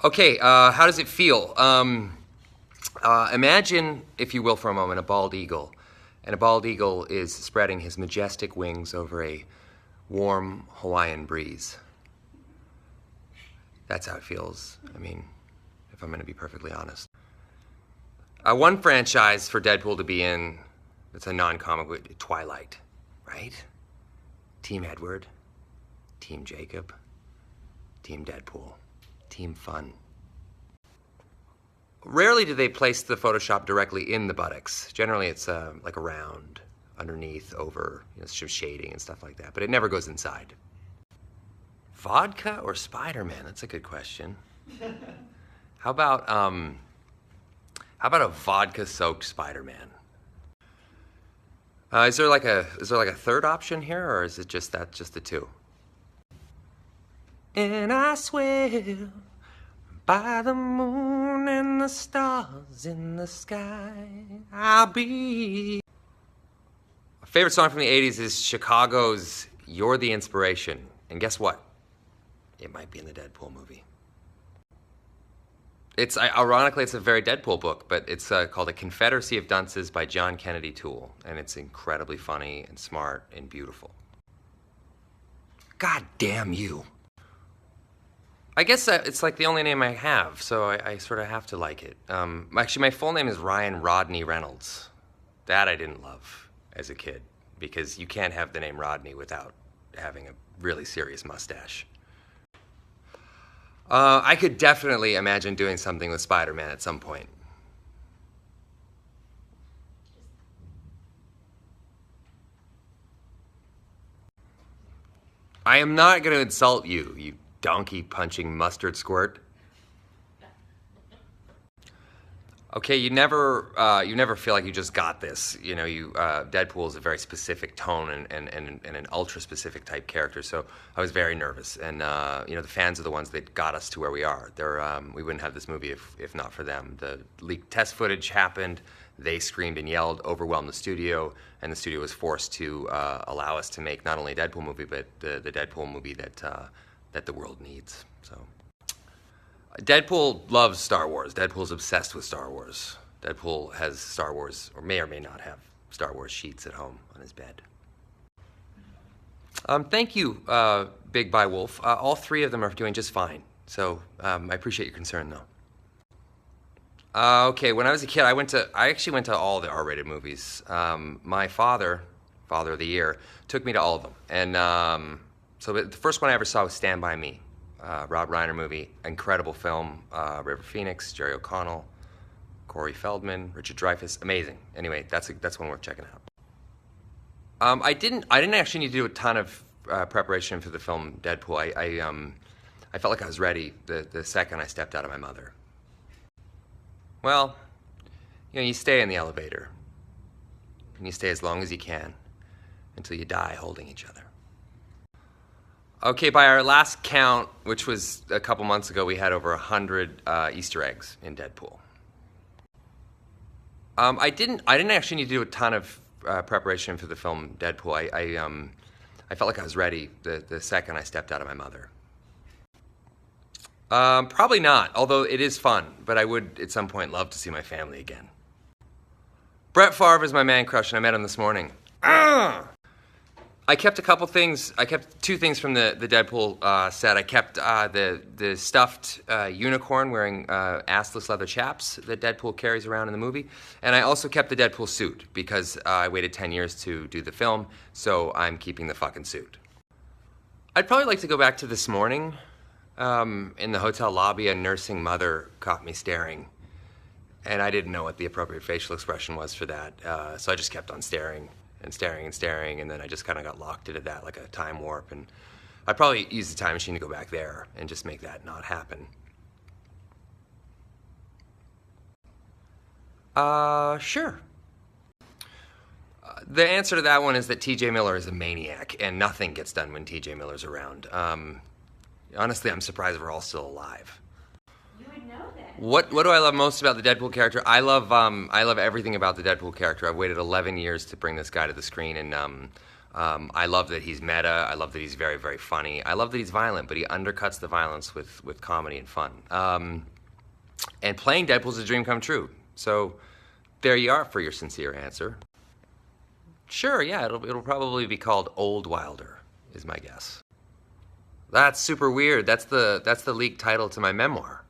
Okay, how does it feel? Imagine, if you will, for a moment, a bald eagle. And a bald eagle is spreading his majestic wings over a warm Hawaiian breeze. That's how it feels, I mean, if I'm going to be perfectly honest. One franchise for Deadpool to be in that's a non-comic book, Twilight, right? Team Edward, Team Jacob, Team Deadpool, Team Fun. Rarely do they place the Photoshop directly in the buttocks. Generally it's like around, underneath, over, some shading and stuff like that, but it never goes inside. Vodka or Spider-Man? That's a good question. How about a vodka-soaked Spider-Man? Is there like a third option here, or is it just the two? And I swear by the moon and the stars in the sky, I'll be. My favorite song from the 80s is Chicago's You're the Inspiration. And guess what? It might be in the Deadpool movie. Ironically, it's a very Deadpool book, but it's called A Confederacy of Dunces by John Kennedy Toole. And it's incredibly funny and smart and beautiful. God damn you. I guess it's like the only name I have, so I sort of have to like it. Actually, my full name is Ryan Rodney Reynolds. That I didn't love as a kid, because you can't have the name Rodney without having a really serious mustache. I could definitely imagine doing something with Spider-Man at some point. I am not going to insult you, you donkey-punching mustard squirt. Okay, you never feel like you just got this. Deadpool is a very specific tone and an ultra-specific type character, so I was very nervous. And, the fans are the ones that got us to where we are. We wouldn't have this movie if not for them. The leaked test footage happened, they screamed and yelled, overwhelmed the studio, and the studio was forced to allow us to make not only a Deadpool movie, but the Deadpool movie that the world needs, so. Deadpool loves Star Wars. Deadpool's obsessed with Star Wars. Deadpool has Star Wars, or may not have, Star Wars sheets at home on his bed. Thank you, Big Bye Wolf. All three of them are doing just fine. So I appreciate your concern, though. Okay, when I was a kid, I actually went to all the R-rated movies. My father of the year, took me to all of them. And so the first one I ever saw was Stand By Me. Rob Reiner movie, incredible film. River Phoenix, Jerry O'Connell, Corey Feldman, Richard Dreyfuss, amazing. Anyway, that's one worth checking out. I didn't actually need to do a ton of preparation for the film Deadpool. I felt like I was ready the second I stepped out of my mother. Well, you stay in the elevator, and you stay as long as you can until you die holding each other. Okay, by our last count, which was a couple months ago, we had over 100 Easter eggs in Deadpool. I didn't actually need to do a ton of preparation for the film Deadpool. I felt like I was ready the second I stepped out of my mother. Probably not, although it is fun, but I would at some point love to see my family again. Brett Favre is my man crush, and I met him this morning. I kept two things from the Deadpool set. I kept the stuffed unicorn wearing assless leather chaps that Deadpool carries around in the movie. And I also kept the Deadpool suit because I waited 10 years to do the film, so I'm keeping the fucking suit. I'd probably like to go back to this morning. In the hotel lobby, a nursing mother caught me staring. And I didn't know what the appropriate facial expression was for that, so I just kept on staring. And staring and staring, and then I just kind of got locked into that like a time warp, and I'd probably use the time machine to go back there and just make that not happen. Sure. The answer to that one is that T.J. Miller is a maniac, and nothing gets done when T.J. Miller's around. Honestly, I'm surprised we're all still alive. You would know that. What do I love most about the Deadpool character? I love everything about the Deadpool character. I've waited 11 years to bring this guy to the screen, and I love that he's meta. I love that he's very, very funny. I love that he's violent, but he undercuts the violence with comedy and fun. And playing Deadpool's a dream come true. So there you are for your sincere answer. Sure, yeah, it'll probably be called Old Wilder, is my guess. That's super weird. That's the leaked title to my memoir.